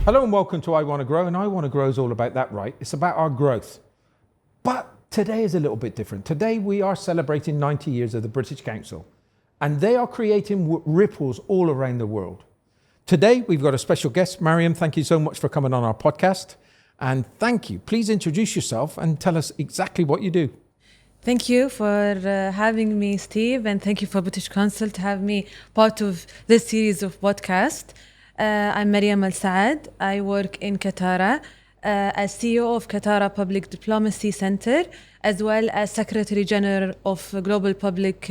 Hello and welcome to I Want to Grow, and I Want to Grow is all about that, right? It's about our growth. But today is a little bit different. Today we are celebrating 90 years of the British Council, and they are creating ripples all around the world. Today we've got a special guest. Maryam, thank you so much for coming on our podcast. And thank you. Please introduce yourself and tell us exactly what you do. Thank you for having me, Steve, and thank you for British Council to have me part of this series of podcast. I'm Maryam Al Saad. I work in Katara as CEO of Katara Public Diplomacy Center, as well as Secretary General of Global Public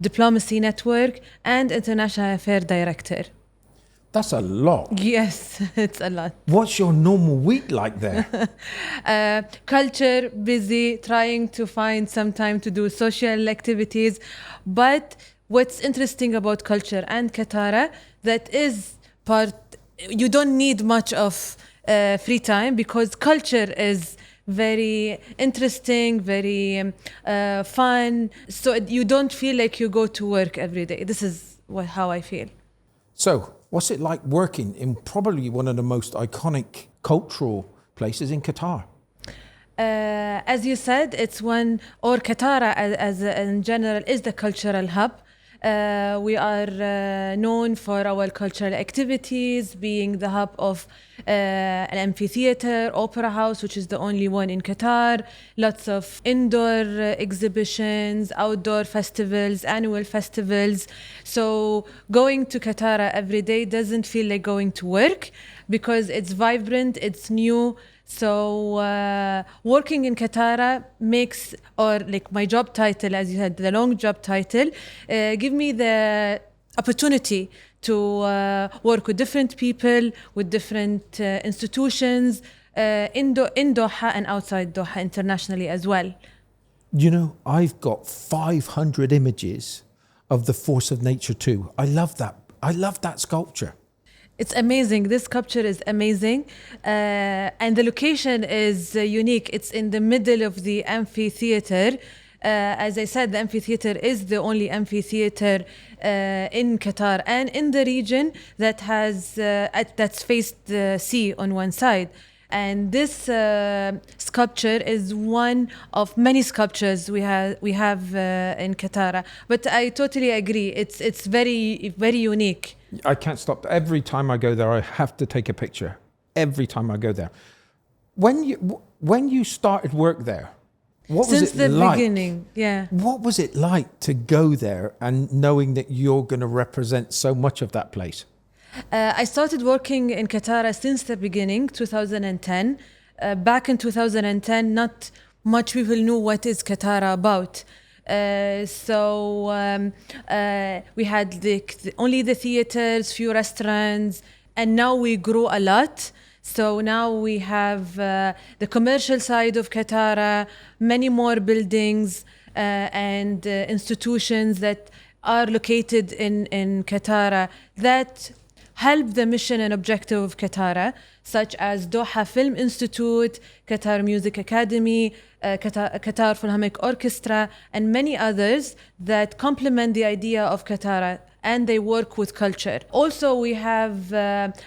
Diplomacy Network and International Affairs Director. That's a lot. Yes, it's a lot. What's your normal week like there? Culture, busy, trying to find some time to do social activities. But what's interesting about culture and Katara, that is part, you don't need much of free time because culture is very interesting, very fun. So you don't feel like you go to work every day. This is how I feel. So, what's it like working in probably one of the most iconic cultural places in Qatar? As you said, it's one, or Katara as in general, is the cultural hub. We are known for our cultural activities, being the hub of an amphitheater, opera house, which is the only one in Qatar, lots of indoor exhibitions, outdoor festivals, annual festivals. So going to Qatar every day doesn't feel like going to work because it's vibrant, it's new. So working in Katara makes, or like my job title, as you said, the long job title, give me the opportunity to work with different people, with different institutions, in Doha and outside Doha internationally as well. You know, I've got 500 images of the force of nature too. I love that. I love that sculpture. It's amazing. This sculpture is amazing. And the location is unique. It's in the middle of the amphitheater. As I said, the amphitheater is the only amphitheater in Qatar and in the region that has that's faced the sea on one side. And this sculpture is one of many sculptures we have in Qatar. But I totally agree. It's very, very unique. I can't stop. Every time I go there, I have to take a picture. Every time I go there. When you started work there, what was it like? Since the beginning, yeah. What was it like to go there and knowing that you're going to represent so much of that place? I started working in Qatar since the beginning, 2010. Back in 2010, not much people knew what is Qatar about. So we had only the theaters, few restaurants, and now we grew a lot. So now we have the commercial side of Qatar, many more buildings and institutions that are located in Qatar that help the mission and objective of Qatar, such as Doha Film Institute, Qatar Music Academy, Qatar Philharmonic Orchestra, and many others that complement the idea of Qatar, and they work with culture. Also, we have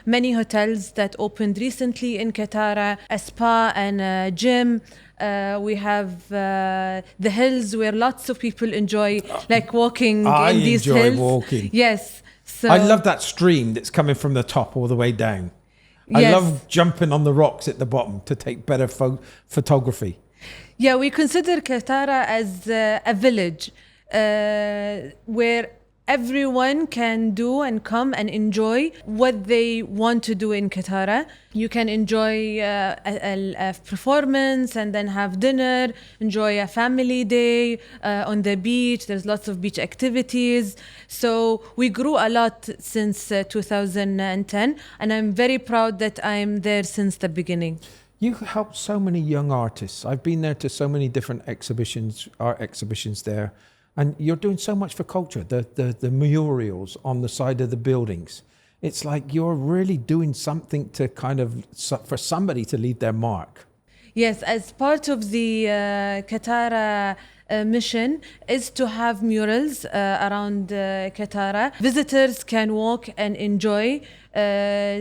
many hotels that opened recently in Qatar, a spa and a gym. We have the hills where lots of people enjoy like walking in these hills. I enjoy walking. Yes. So, I love that stream that's coming from the top all the way down. Yes. I love jumping on the rocks at the bottom to take better photography. Yeah, we consider Katara as a village where everyone can do and come and enjoy what they want to do in Qatar. You can enjoy a performance and then have dinner, enjoy a family day on the beach. There's lots of beach activities. So we grew a lot since 2010, and I'm very proud that I'm there since the beginning. You help so many young artists. I've been there to so many different exhibitions, art exhibitions there. And you're doing so much for culture, the murals on the side of the buildings. It's like you're really doing something to kind of, for somebody to leave their mark. Yes, as part of the Katara mission is to have murals around Katara. Visitors can walk and enjoy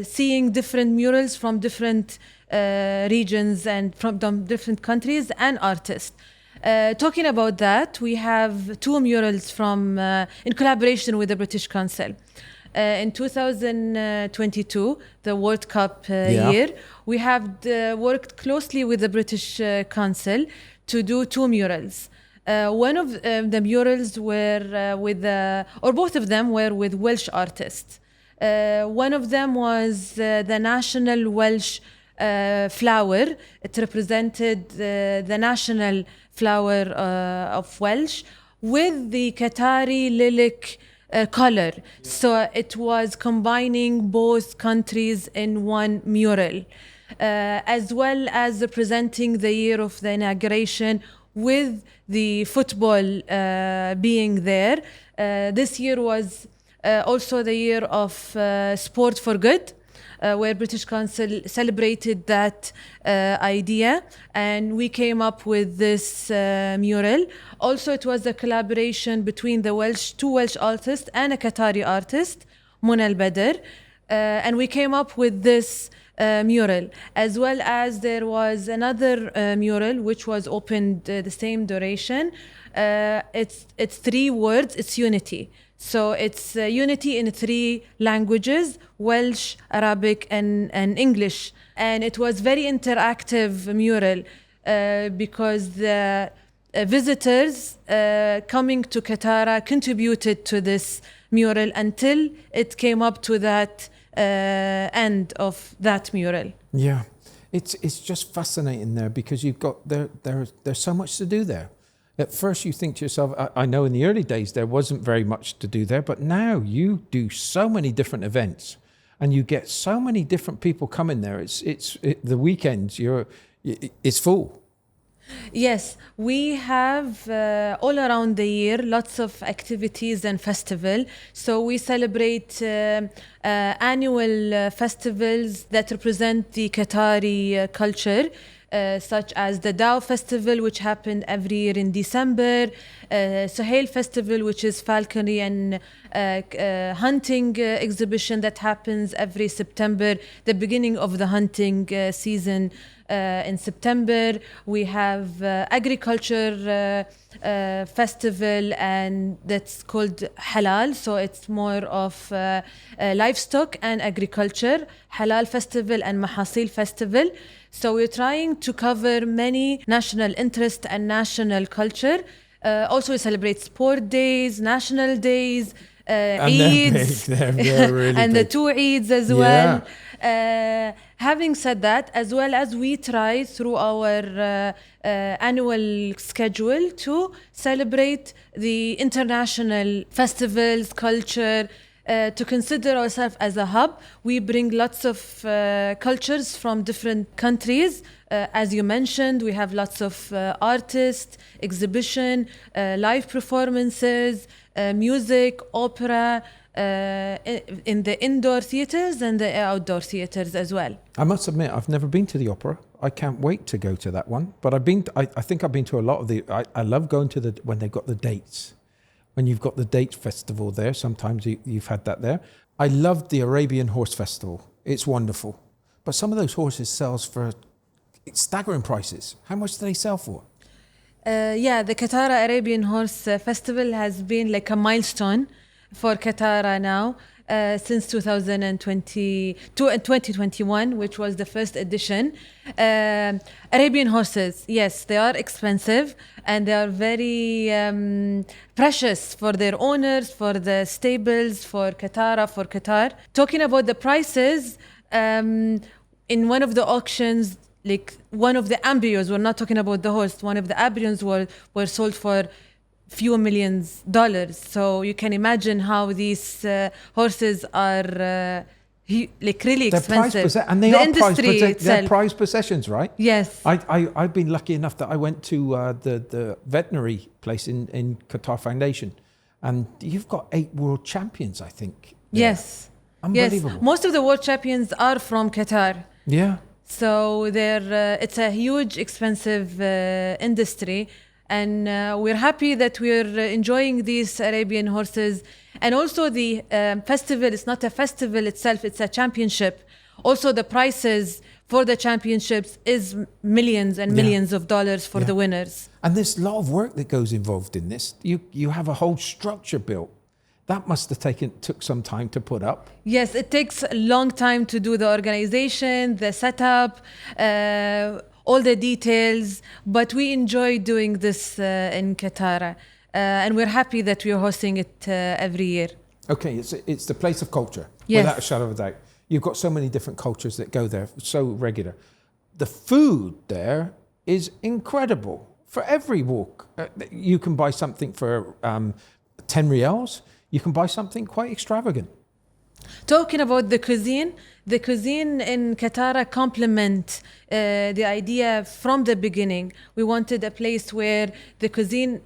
seeing different murals from different regions and from different countries and artists. Talking about that, we have two murals from in collaboration with the British Council. In 2022, the World Cup year, we have worked closely with the British Council to do two murals. One of the murals were or both of them were with Welsh artists. One of them was the national Welsh flower. It represented the national flower of Welsh with the Qatari lilac color. So it was combining both countries in one mural, as well as representing the year of the inauguration with the football being there. This year was also the year of Sport for Good, where British Council celebrated that idea, and we came up with this mural. Also, it was a collaboration between the two Welsh artists and a Qatari artist, Muna al-Badr, and we came up with this mural, as well as there was another mural which was opened the same duration. It's three words, it's unity. So it's unity in three languages: Welsh, Arabic, and English. And it was very interactive mural because the visitors coming to Katara contributed to this mural until it came up to that end of that mural. Yeah, it's just fascinating there because you've got there's so much to do there. At first you think to yourself, I know in the early days there wasn't very much to do there, but now you do so many different events and you get so many different people coming there. The weekends it's full. Yes, we have all around the year lots of activities and festivals. So we celebrate annual festivals that represent the Qatari culture. Such as the Dao Festival, which happened every year in December, Suhail Festival, which is falconry and hunting exhibition that happens every September, the beginning of the hunting season in September. We have agriculture festival, and that's called Halal, so it's more of livestock and agriculture, Halal Festival and Mahasil Festival. So we're trying to cover many national interests and national culture. Also we celebrate sport days, national days, Eids, really and the big. two Eids as well. Having said that, as well as we try through our annual schedule to celebrate the international festivals, culture, to consider ourselves as a hub. We bring lots of cultures from different countries. As you mentioned, we have lots of artists, exhibition, live performances, music, opera, in the indoor theatres and the outdoor theatres as well. I must admit, I've never been to the opera. I can't wait to go to that one. But I think I've been to a lot of I love going to when they've got the dates. When you've got the date festival there, sometimes you've had that there. I loved the Arabian Horse Festival. It's wonderful. But some of those horses sells for staggering prices. How much do they sell for? The Katara Arabian Horse Festival has been like a milestone for Katara now since 2021, which was the first edition. Arabian horses, yes, they are expensive and they are very precious for their owners, for the stables, for Katara, for Qatar. Talking about the prices, in one of the auctions, like one of the embryos, we're not talking about the horse, one of the embryos were sold for few $millions. So you can imagine how these horses are like really expensive. And they the are industry they're prized possessions, right? Yes. I've been lucky enough that I went to the veterinary place in Qatar Foundation, and you've got 8 world champions, I think. There. Yes. Unbelievable. Yes. Most of the world champions are from Qatar. Yeah. So it's a huge, expensive industry. And we're happy that we're enjoying these Arabian horses. And also the festival, it's not a festival itself, it's a championship. Also the prizes for the championships is millions and millions of dollars for the winners. And there's a lot of work that goes involved in this. You have a whole structure built. That must have took some time to put up. Yes, it takes a long time to do the organization, the setup, all the details, but we enjoy doing this in Qatar. And we're happy that we're hosting it every year. Okay, it's the place of culture, yes. Without a shadow of a doubt. You've got so many different cultures that go there, so regular. The food there is incredible. For every walk, you can buy something for 10 riyals. You can buy something quite extravagant. Talking about the cuisine in Qatar complement the idea from the beginning. We wanted a place where the cuisine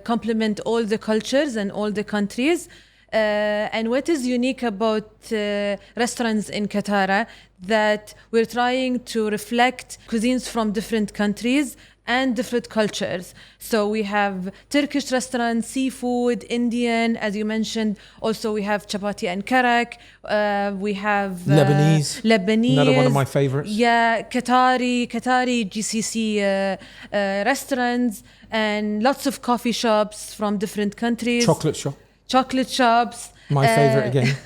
complement all the cultures and all the countries. And what is unique about restaurants in Qatar, that we're trying to reflect cuisines from different countries and different cultures. So we have Turkish restaurants, seafood, Indian, as you mentioned. Also we have chapati and karak. We have Lebanese, another one of my favorites. Yeah, Qatari GCC restaurants, and lots of coffee shops from different countries. Chocolate shops. My favorite again.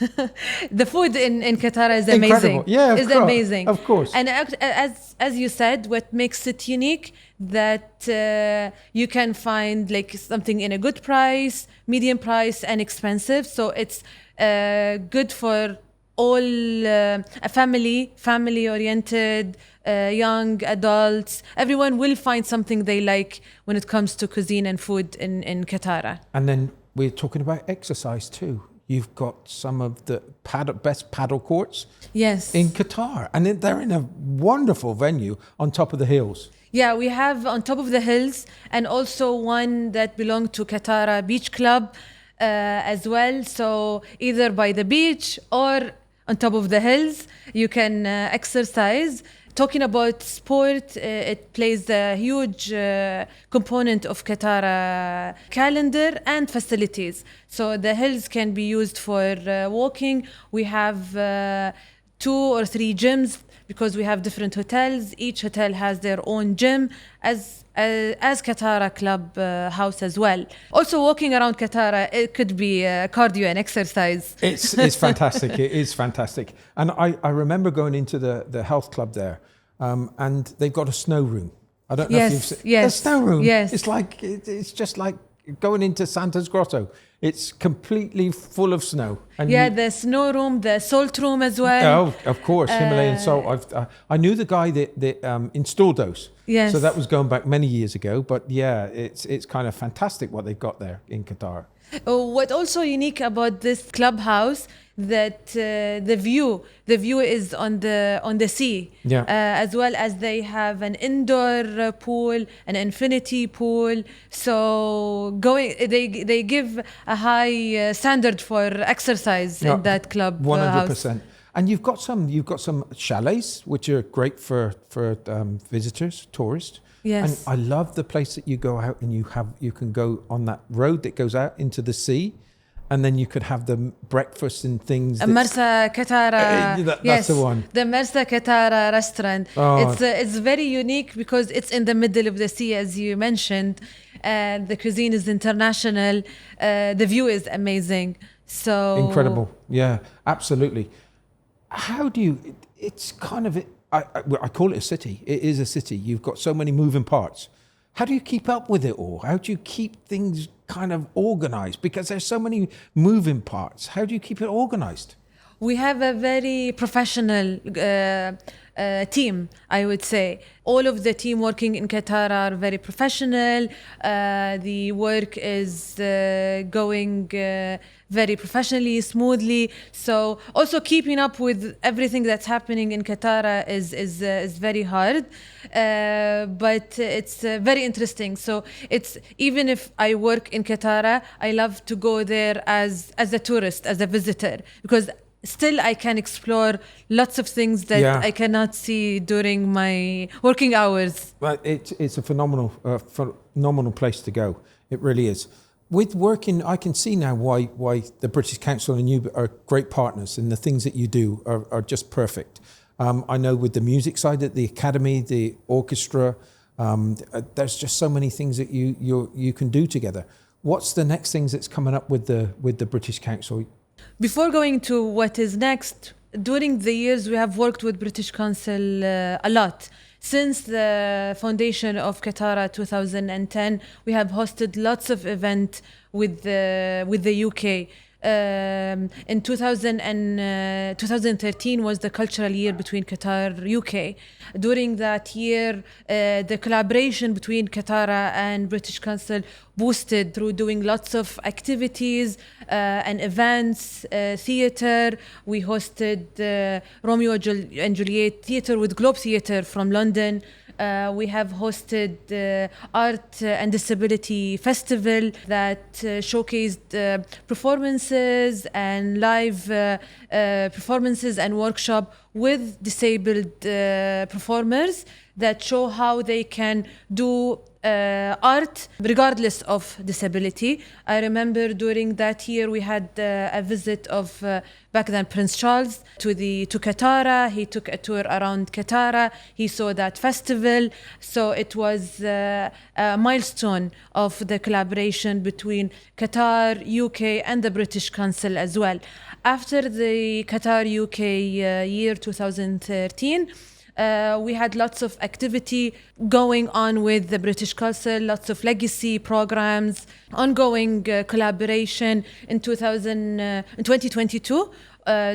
The food in Qatar is incredible. Amazing. Yeah, it's amazing. Of course. And as you said, what makes it unique, that you can find like something in a good price, medium price, and expensive. So it's good for all a family oriented, young adults. Everyone will find something they like when it comes to cuisine and food in Qatar. And then we're talking about exercise too. You've got some of the best paddle courts in Qatar. And they're in a wonderful venue on top of the hills. Yeah, we have on top of the hills, and also one that belongs to Katara Beach Club as well. So either by the beach or on top of the hills, you can exercise. Talking about sport, it plays a huge component of Qatar calendar and facilities. So the hills can be used for walking. We have 2 or 3 gyms because we have different hotels. Each hotel has their own gym as Katara Club House as well. Also walking around Qatar, it could be cardio and exercise. It's fantastic. It is fantastic. And I remember going into the health club there, and they've got a snow room. I don't know if you've seen the snow room. Yes. It's just like going into Santa's Grotto. It's completely full of snow. And the snow room, the salt room as well. Oh, of course, Himalayan salt. I knew the guy that installed those. Yes. So that was going back many years ago. But yeah, it's kind of fantastic what they've got there in Qatar. What also unique about this clubhouse, that the view is on the sea, as well as they have an indoor pool, an infinity pool. So they give a high standard for exercise in that club 100%. And you've got some chalets which are great for visitors, tourists. Yes. And I love the place that you go out and you can go on that road that goes out into the sea, and then you could have the breakfast and things. Marsa Katara. That's the one. The Marsa Katara restaurant. Oh. It's very unique because it's in the middle of the sea, as you mentioned. The cuisine is international. The view is amazing. So incredible. Yeah, absolutely. How do you? It's kind of. I call it a city. It is a city. You've got so many moving parts. How do you keep up with it all? How do you keep things kind of organized? Because there's so many moving parts. How do you keep it organized? We have a very professional team, I would say. All of the team working in Qatar are very professional. The work is going very professionally, smoothly. So also keeping up with everything that's happening in Qatar is very hard. But it's very interesting. So it's, even if I work in Qatar, I love to go there as a tourist, as a visitor, because still I can explore lots of things that I cannot see during my working hours. Well, it's a phenomenal place to go. It really is. With working, I can see now why the British Council and you are great partners, and the things that you do are just perfect. I know with the music side at the academy, the orchestra, there's just so many things that you can do together. What's the next things that's coming up with the British Council? Before going to what is next, during the years we have worked with British Council a lot. Since the foundation of Katara 2010, we have hosted lots of events with the UK. In 2013 was the cultural year between Qatar and UK. During that year, the collaboration between Katara and British Council boosted through doing lots of activities and events, theatre. We hosted Romeo and Juliet Theatre with Globe Theatre from London. We have hosted Art and Disability Festival that showcased performances and live performances and workshop with disabled performers that show how they can do art regardless of disability. I remember during that year we had a visit of back then Prince Charles to Katara. He took a tour around Katara. He saw that festival. So it was a milestone of the collaboration between Qatar, UK and the British Council as well. After the Qatar UK year 2013, we had lots of activity going on with the British Council, lots of legacy programs, ongoing collaboration. In 2022,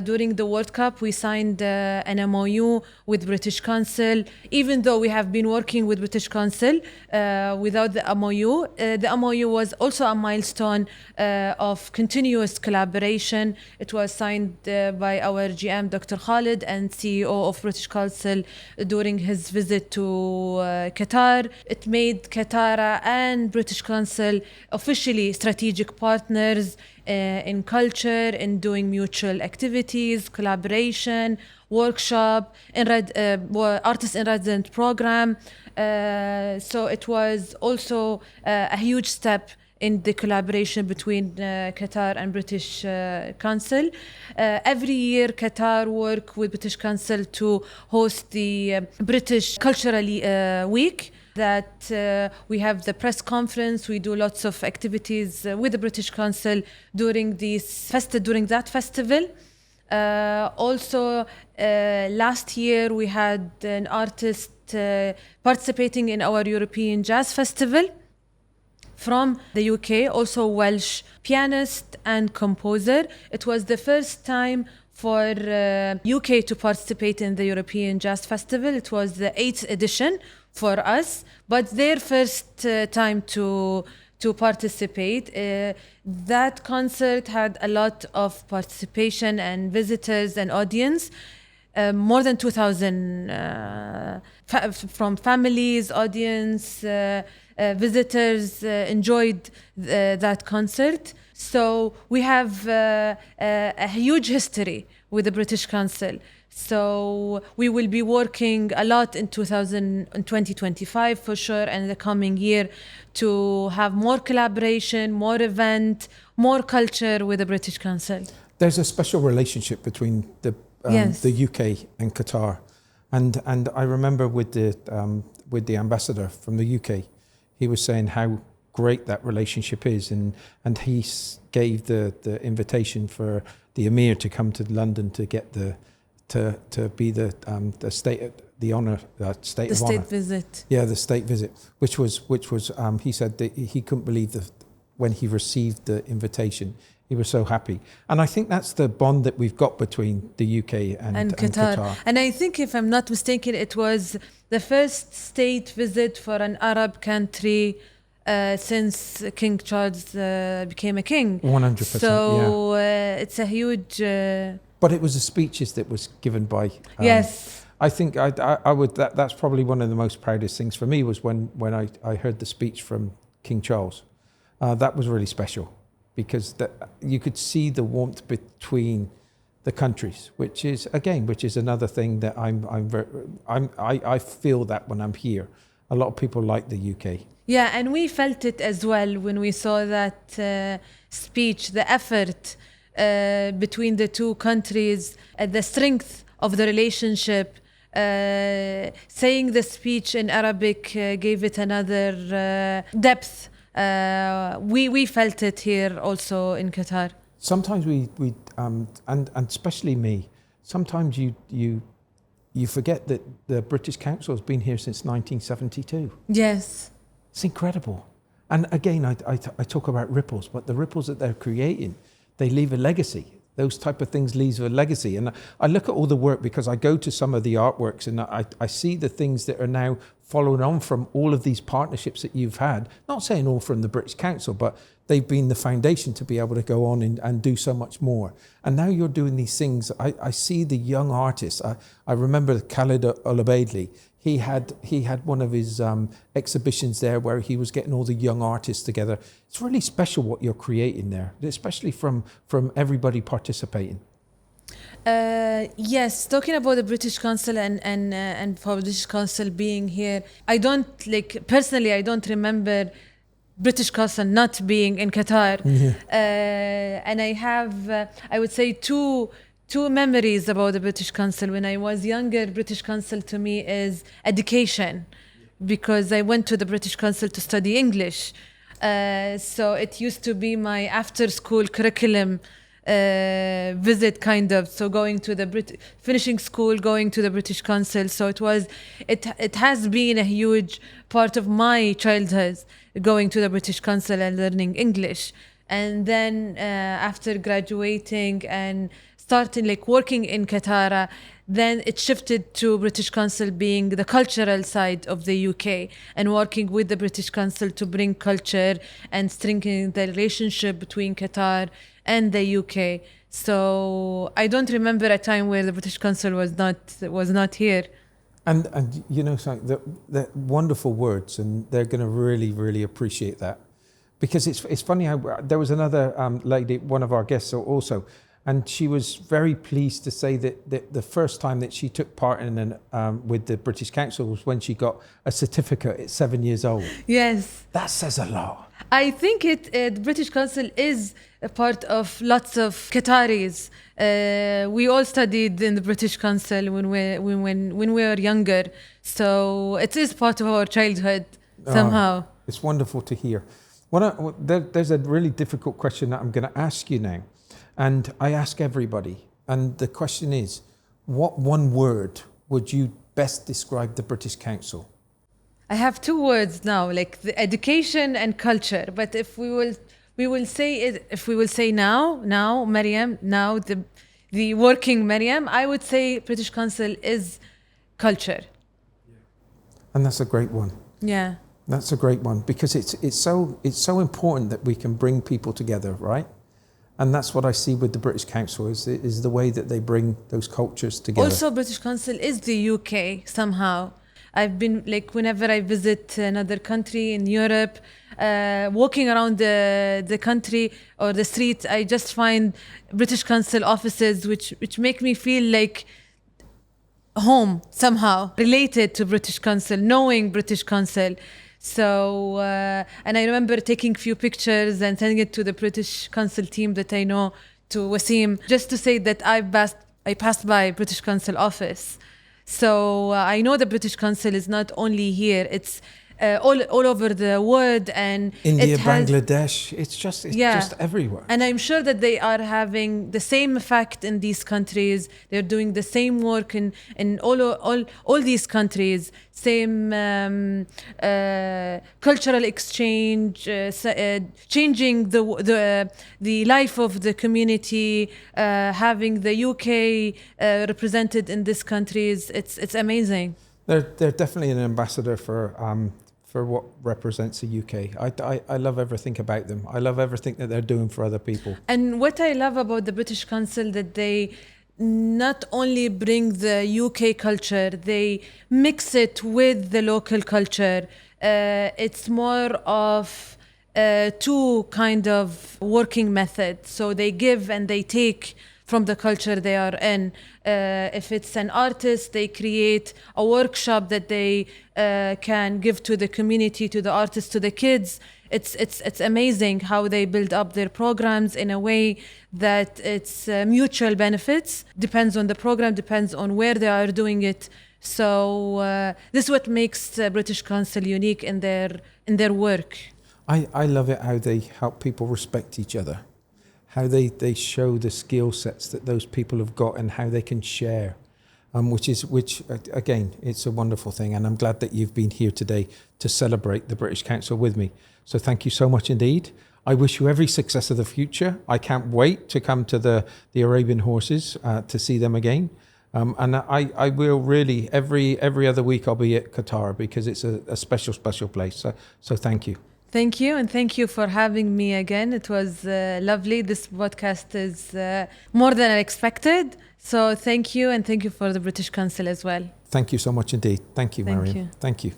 during the World Cup, we signed an MOU with British Council. Even though we have been working with British Council without the MOU was also a milestone of continuous collaboration. It was signed by our GM, Dr. Khalid, and CEO of British Council during his visit to Qatar. It made Katara and British Council officially strategic partners in culture, in doing mutual activities, collaboration, workshop, artist in residence program. So it was also a huge step in the collaboration between Qatar and British Council. Every year, Qatar work with British Council to host the British Cultural Week. That we have the press conference. We do lots of activities with the British Council during that festival. Also, last year we had an artist participating in our European Jazz Festival from the UK, also Welsh pianist and composer. It was the first time for UK to participate in the European Jazz Festival. It was the 8th edition for us, but their first time to participate. That concert had a lot of participation and visitors and audience. More than 2,000 from families, audience, visitors enjoyed that concert. So we have a huge history with the British Council. So we will be working a lot in 2025 for sure, and the coming year to have more collaboration, more event, more culture with the British Council. There's a special relationship between the UK and Qatar, and I remember with the ambassador from the UK, he was saying how great that relationship is, and he gave the invitation for the Emir to come to London to get to be the state visit. Yeah, the state visit, which was he said that he couldn't believe when he received the invitation. He was so happy. And I think that's the bond that we've got between the UK and Qatar. And I think, if I'm not mistaken, it was the first state visit for an Arab country since King Charles became a king. 100%. So it's a huge... But it was the speeches that was given by... yes. I think I would. That's probably one of the most proudest things for me was when I heard the speech from King Charles. That was really special, because you could see the warmth between the countries, which is another thing that I feel that when I'm here, a lot of people like the UK. Yeah, and we felt it as well when we saw that speech, the effort between the two countries, the strength of the relationship. Saying the speech in Arabic gave it another depth. We felt it here also in Qatar. Sometimes we and especially me, sometimes you forget that the British Council has been here since 1972. Yes. It's incredible. And again, I talk about ripples, but the ripples that they're creating, they leave a legacy. Those type of things leave a legacy. And I look at all the work because I go to some of the artworks and I see the things that are now following on from all of these partnerships that you've had. Not saying all from the British Council, but they've been the foundation to be able to go on and do so much more. And now you're doing these things. I see the young artists. I remember Khalid Al-Ubaidli. He had one of his exhibitions there where he was getting all the young artists together. It's really special what you're creating there, especially from everybody participating. Yes, talking about the British Council and for British Council being here, I don't personally I don't remember British Council not being in Qatar. Yeah. And I have I would say two memories about the British Council. When I was younger, British Council to me is education, because I went to the British Council to study English. So it used to be my after-school curriculum visit, kind of. So going to the finishing school, going to the British Council. So it has been a huge part of my childhood, going to the British Council and learning English. And then after graduating and starting working in Qatar, then it shifted to British Council being the cultural side of the UK and working with the British Council to bring culture and strengthening the relationship between Qatar and the UK. So I don't remember a time where the British Council was not here. And you know, the wonderful words, and they're going to really, really appreciate that. Because it's funny how there was another lady, one of our guests also, and she was very pleased to say that the first time that she took part in with the British Council was when she got a certificate at 7 years old. Yes. That says a lot. I think the British Council is a part of lots of Qataris. We all studied in the British Council when we were younger, so it is part of our childhood somehow. It's wonderful to hear. There's a really difficult question that I'm going to ask you now. And I ask everybody, and the question is, what one word would you best describe the British Council? I have two words now, like the education and culture. But if we will say now, Maryam, now the working Maryam, I would say British Council is culture. And that's a great one. Yeah. That's a great one, because it's so important that we can bring people together, right? And that's what I see with the British Council is the way that they bring those cultures together. Also, British Council is the UK somehow. I've been whenever I visit another country in Europe, walking around the country or the street, I just find British Council offices which make me feel like home somehow, related to British Council, knowing British Council. So, and I remember taking few pictures and sending it to the British Council team that I know, to Wasim, just to say that I passed by British Council office. So I know the British Council is not only here, it's all over the world, and India, Bangladesh, it's just everywhere. And I'm sure that they are having the same effect in these countries. They're doing the same work in all these countries, same cultural exchange, changing the life of the community, having the UK represented in these countries. It's amazing. They're definitely an ambassador for what represents the UK. I love everything about them. I love everything that they're doing for other people. And what I love about the British Council, that they not only bring the UK culture, they mix it with the local culture. It's more of two kind of working methods. So they give and they take from the culture they are in. If it's an artist, they create a workshop that they can give to the community, to the artists, to the kids. It's amazing how they build up their programs in a way that it's mutual benefits. Depends on the program, depends on where they are doing it. So this is what makes British Council unique in their work. I love it how they help people respect each other, how they show the skill sets that those people have got and how they can share, which again, it's a wonderful thing. And I'm glad that you've been here today to celebrate the British Council with me. So thank you so much indeed. I wish you every success of the future. I can't wait to come to the Arabian horses to see them again. And I will really, every other week I'll be at Qatar because it's a special place. So thank you. Thank you, and thank you for having me again. It was lovely. This podcast is more than I expected. So thank you, and thank you for the British Council as well. Thank you so much indeed. Thank you, Maryam. You. Thank you.